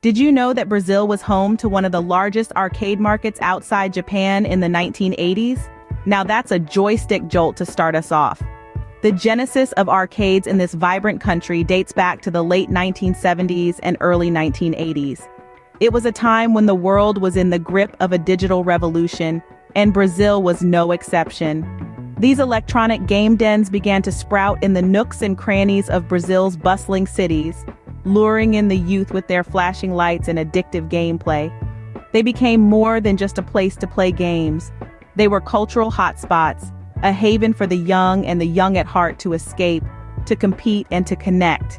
Did you know that Brazil was home to one of the largest arcade markets outside Japan in the 1980s? Now that's a joystick jolt to start us off. The genesis of arcades in this vibrant country dates back to the late 1970s and early 1980s. It was a time when the world was in the grip of a digital revolution, and Brazil was no exception. These electronic game dens began to sprout in the nooks and crannies of Brazil's bustling cities, luring in the youth with their flashing lights and addictive gameplay. They became more than just a place to play games. They were cultural hotspots, a haven for the young and the young at heart to escape, to compete and to connect.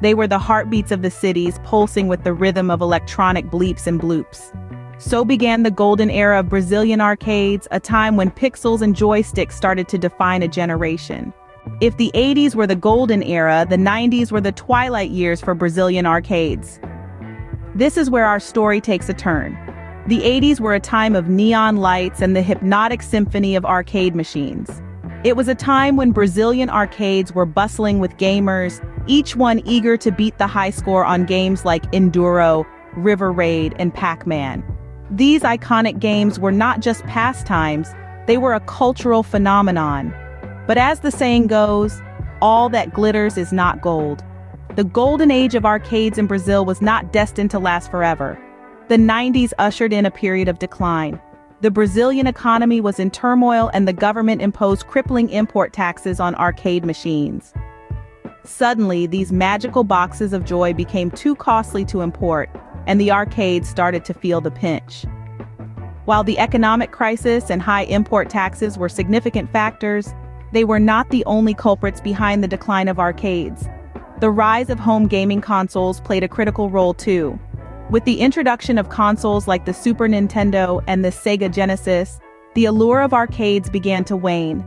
They were the heartbeats of the cities, pulsing with the rhythm of electronic bleeps and bloops. So began the golden era of Brazilian arcades, a time when pixels and joysticks started to define a generation. If the 80s were the golden era, the 90s were the twilight years for Brazilian arcades. This is where our story takes a turn. The 80s were a time of neon lights and the hypnotic symphony of arcade machines. It was a time when Brazilian arcades were bustling with gamers, each one eager to beat the high score on games like Enduro, River Raid, and Pac-Man. These iconic games were not just pastimes, they were a cultural phenomenon. But as the saying goes, all that glitters is not gold. The golden age of arcades in Brazil was not destined to last forever. The 90s ushered in a period of decline. The Brazilian economy was in turmoil and the government imposed crippling import taxes on arcade machines. Suddenly, these magical boxes of joy became too costly to import, and the arcades started to feel the pinch. While the economic crisis and high import taxes were significant factors, they were not the only culprits behind the decline of arcades. The rise of home gaming consoles played a critical role too. With the introduction of consoles like the Super Nintendo and the Sega Genesis, the allure of arcades began to wane.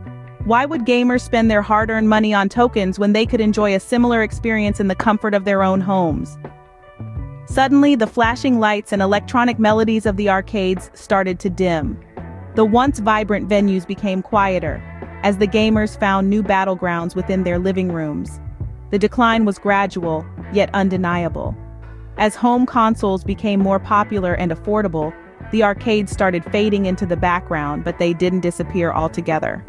Why would gamers spend their hard-earned money on tokens when they could enjoy a similar experience in the comfort of their own homes? Suddenly, the flashing lights and electronic melodies of the arcades started to dim. The once vibrant venues became quieter, as the gamers found new battlegrounds within their living rooms. The decline was gradual, yet undeniable. As home consoles became more popular and affordable, the arcades started fading into the background, but they didn't disappear altogether.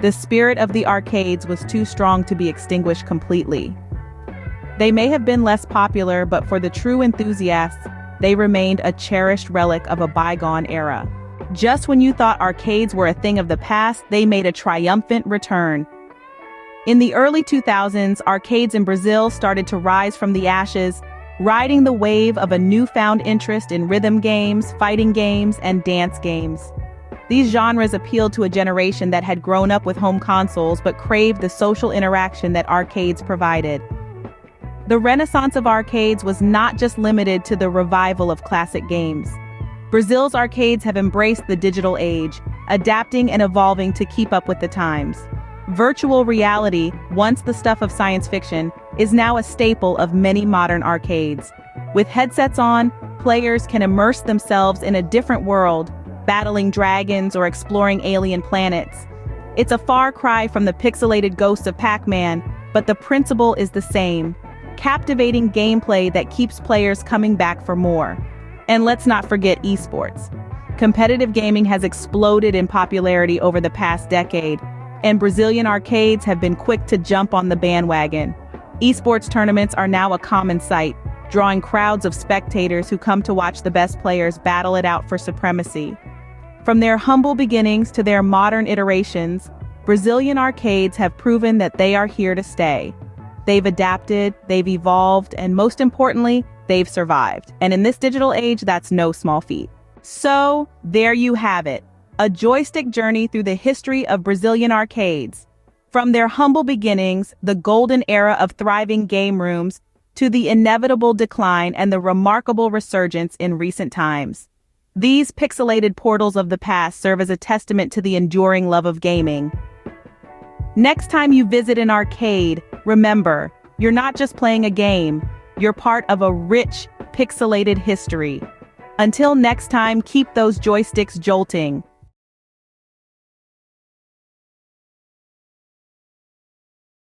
The spirit of the arcades was too strong to be extinguished completely. They may have been less popular, but for the true enthusiasts, they remained a cherished relic of a bygone era. Just when you thought arcades were a thing of the past, they made a triumphant return. In the early 2000s, arcades in Brazil started to rise from the ashes, riding the wave of a newfound interest in rhythm games, fighting games, and dance games. These genres appealed to a generation that had grown up with home consoles but craved the social interaction that arcades provided. The renaissance of arcades was not just limited to the revival of classic games. Brazil's arcades have embraced the digital age, adapting and evolving to keep up with the times. Virtual reality, once the stuff of science fiction, is now a staple of many modern arcades. With headsets on, players can immerse themselves in a different world, battling dragons or exploring alien planets. It's a far cry from the pixelated ghosts of Pac-Man, but the principle is the same: captivating gameplay that keeps players coming back for more. And let's not forget esports. Competitive gaming has exploded in popularity over the past decade, and Brazilian arcades have been quick to jump on the bandwagon. Esports tournaments are now a common sight, drawing crowds of spectators who come to watch the best players battle it out for supremacy. From their humble beginnings to their modern iterations, Brazilian arcades have proven that they are here to stay. They've adapted, they've evolved, and most importantly, they've survived. And in this digital age, that's no small feat. So, there you have it. A joystick journey through the history of Brazilian arcades. From their humble beginnings, the golden era of thriving game rooms, to the inevitable decline and the remarkable resurgence in recent times. These pixelated portals of the past serve as a testament to the enduring love of gaming. Next time you visit an arcade, remember, you're not just playing a game, you're part of a rich, pixelated history. Until next time, keep those joysticks jolting.